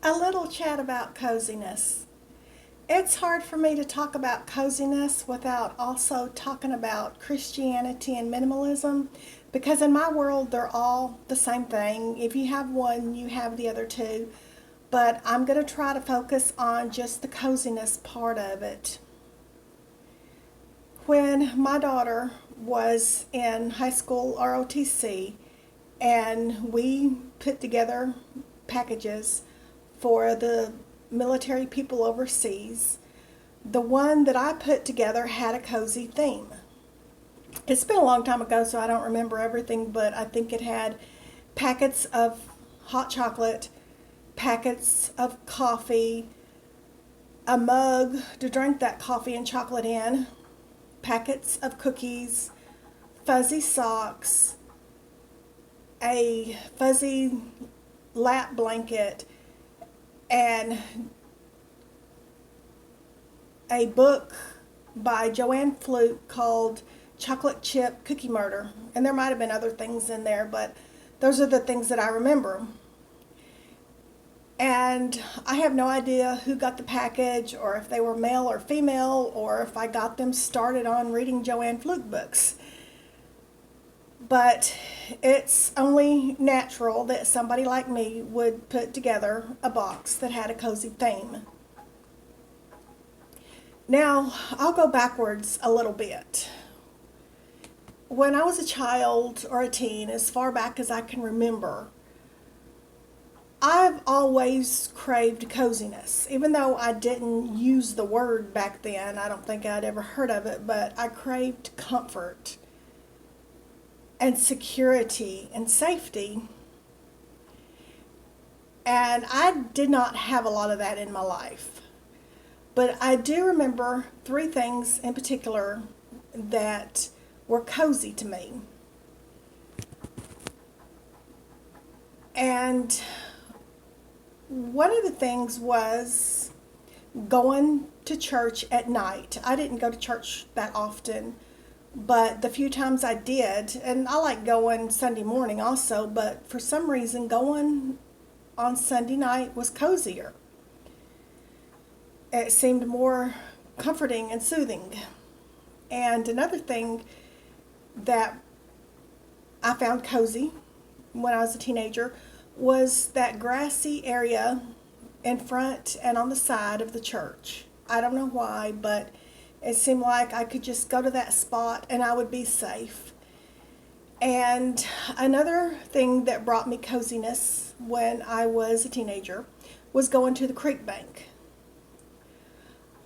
A little chat about coziness. It's hard for me to talk about coziness without also talking about Christianity and minimalism because in my world they're all the same thing. If you have one, you have the other two. But I'm going to try to focus on just the coziness part of it. When my daughter was in high school ROTC and we put together packages for the military people overseas, the one that I put together had a cozy theme. It's been a long time ago, so I don't remember everything, but I think it had packets of hot chocolate, packets of coffee, a mug to drink that coffee and chocolate in, packets of cookies, fuzzy socks, a fuzzy lap blanket, and a book by Joanne Fluke called Chocolate Chip Cookie Murder. And there might have been other things in there, but those are the things that I remember. And I have no idea who got the package or if they were male or female or if I got them started on reading Joanne Fluke books. But it's only natural that somebody like me would put together a box that had a cozy theme. Now, I'll go backwards a little bit. When I was a child or a teen, as far back as I can remember, I've always craved coziness. Even though I didn't use the word back then, I don't think I'd ever heard of it, but I craved comfort and security and safety. And I did not have a lot of that in my life. But I do remember three things in particular that were cozy to me. And one of the things was going to church at night. I didn't go to church that often, but the few times I did, and I like going Sunday morning also, but for some reason going on Sunday night was cozier. It seemed more comforting and soothing. And another thing that I found cozy when I was a teenager was that grassy area in front and on the side of the church. I don't know why, but it seemed like I could just go to that spot and I would be safe. And another thing that brought me coziness when I was a teenager was going to the creek bank.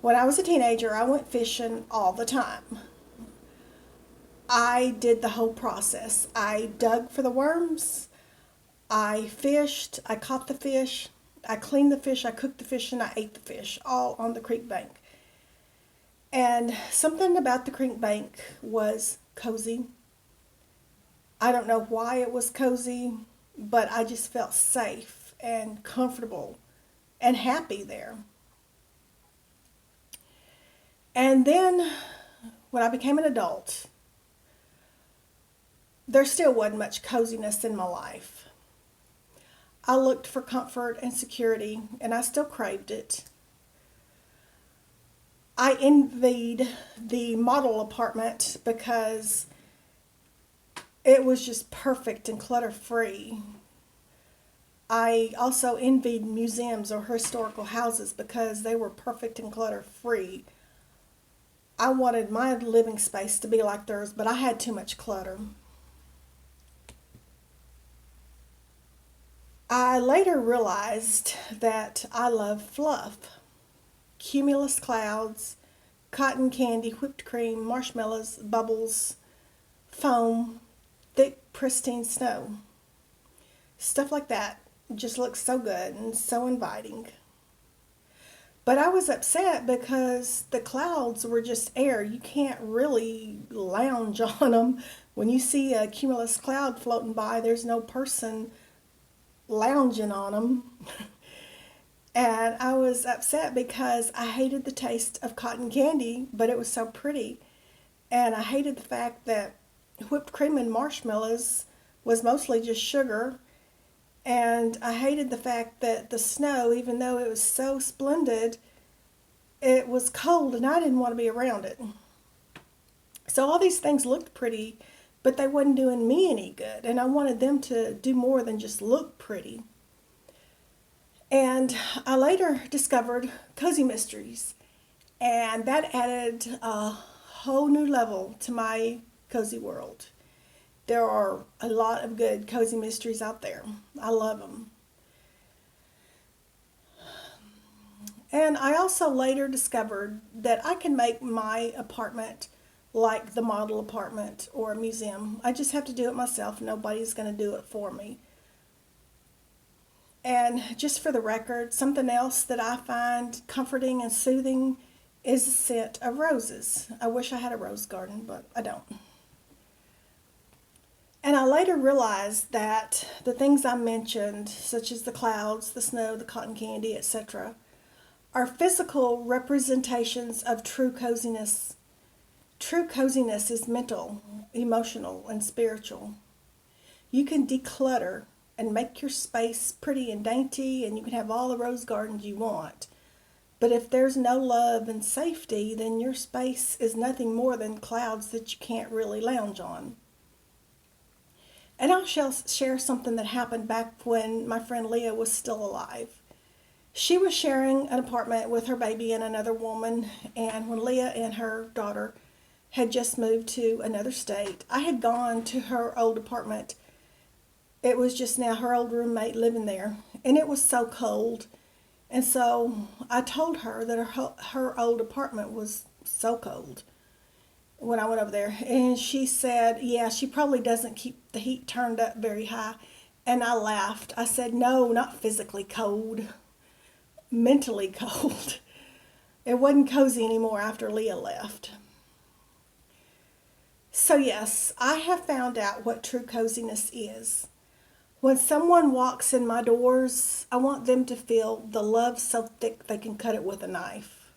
When I was a teenager, I went fishing all the time. I did the whole process. I dug for the worms, I fished, I caught the fish, I cleaned the fish, I cooked the fish, and I ate the fish, all on the creek bank. And something about the creek bank was cozy. I don't know why it was cozy, but I just felt safe and comfortable and happy there. And then when I became an adult, there still wasn't much coziness in my life. I looked for comfort and security, and I still craved it. I envied the model apartment because it was just perfect and clutter free. I also envied museums or historical houses because they were perfect and clutter free. I wanted my living space to be like theirs, but I had too much clutter. I later realized that I love fluff. Cumulus clouds, cotton candy, whipped cream, marshmallows, bubbles, foam, thick, pristine snow. Stuff like that just looks so good and so inviting. But I was upset because the clouds were just air. You can't really lounge on them. When you see a cumulus cloud floating by, there's no person lounging on them. And I was upset because I hated the taste of cotton candy, but it was so pretty. And I hated the fact that whipped cream and marshmallows was mostly just sugar And I hated the fact that the snow, even though it was so splendid, it was cold and I didn't want to be around it. So all these things looked pretty, but they wasn't doing me any good. And I wanted them to do more than just look pretty. And I later discovered Cozy Mysteries, and that added a whole new level to my cozy world. There are a lot of good cozy mysteries out there. I love them. And I also later discovered that I can make my apartment like the model apartment or a museum. I just have to do it myself. Nobody's going to do it for me. And just for the record, something else that I find comforting and soothing is the scent of roses. I wish I had a rose garden, but I don't. And I later realized that the things I mentioned, such as the clouds, the snow, the cotton candy, etc., are physical representations of true coziness. True coziness is mental, emotional, and spiritual. You can declutter and make your space pretty and dainty, and you can have all the rose gardens you want. But if there's no love and safety, then your space is nothing more than clouds that you can't really lounge on. And I'll share something that happened back when my friend Leah was still alive. She was sharing an apartment with her baby and another woman, and when Leah and her daughter had just moved to another state, I had gone to her old apartment. It was just now her old roommate living there, and it was so cold. And so I told her that her old apartment was so cold when I went over there. And she said, yeah, she probably doesn't keep the heat turned up very high. And I laughed. I said, no, not physically cold, mentally cold. It wasn't cozy anymore after Leah left. So, yes, I have found out what true coziness is. When someone walks in my doors, I want them to feel the love so thick they can cut it with a knife.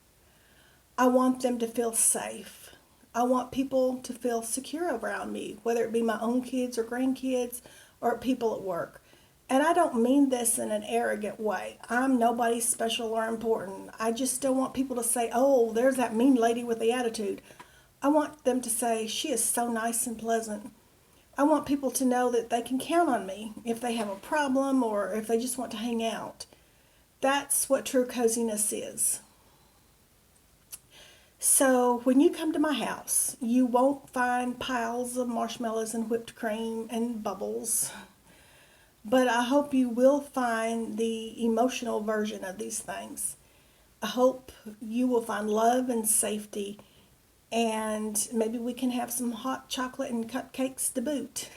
I want them to feel safe. I want people to feel secure around me, whether it be my own kids or grandkids or people at work. And I don't mean this in an arrogant way. I'm nobody special or important. I just don't want people to say, oh, there's that mean lady with the attitude. I want them to say, she is so nice and pleasant. I want people to know that they can count on me if they have a problem or if they just want to hang out. That's what true coziness is. So when you come to my house, you won't find piles of marshmallows and whipped cream and bubbles. But I hope you will find the emotional version of these things. I hope you will find love and safety, and maybe we can have some hot chocolate and cupcakes to boot.